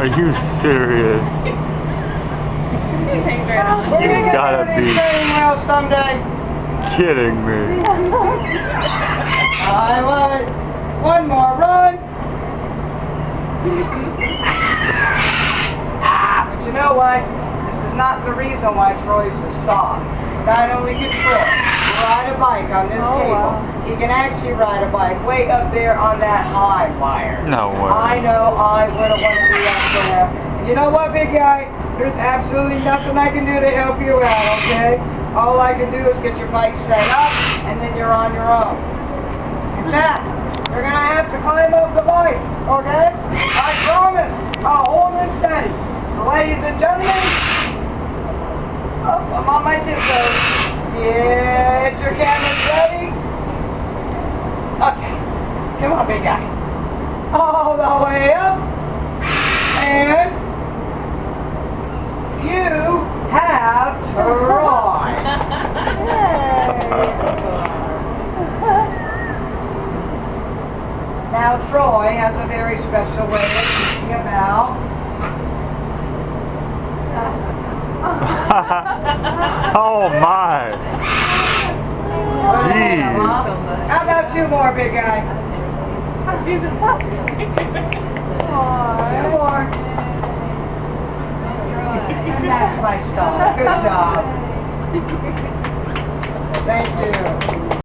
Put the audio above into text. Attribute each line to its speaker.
Speaker 1: Are you serious? You gotta be
Speaker 2: well someday.
Speaker 1: kidding me.
Speaker 2: I love it. One more run. But you know what? This is not the reason why Troy's to stop. Not only can Troy ride a bike on this table, he can actually ride a bike way up there on that high wire.
Speaker 1: No way.
Speaker 2: I know I wouldn't want to be up there. And you know what, big guy? There's absolutely nothing I can do to help you out, okay? All I can do is get your bike set up, and then you're on your own. Now, you're going to have to climb up the bike, okay? I promise. I'll hold it steady. Ladies and gentlemen, I'm on my tiptoes. Get your cameras ready. Okay, come on, big guy. All the way up, and you have Troy. Now Troy has a very special way of thinking about.
Speaker 1: Oh my! Jeez.
Speaker 2: How about two more, big guy? Two more. And that's my star. Good job. Thank you.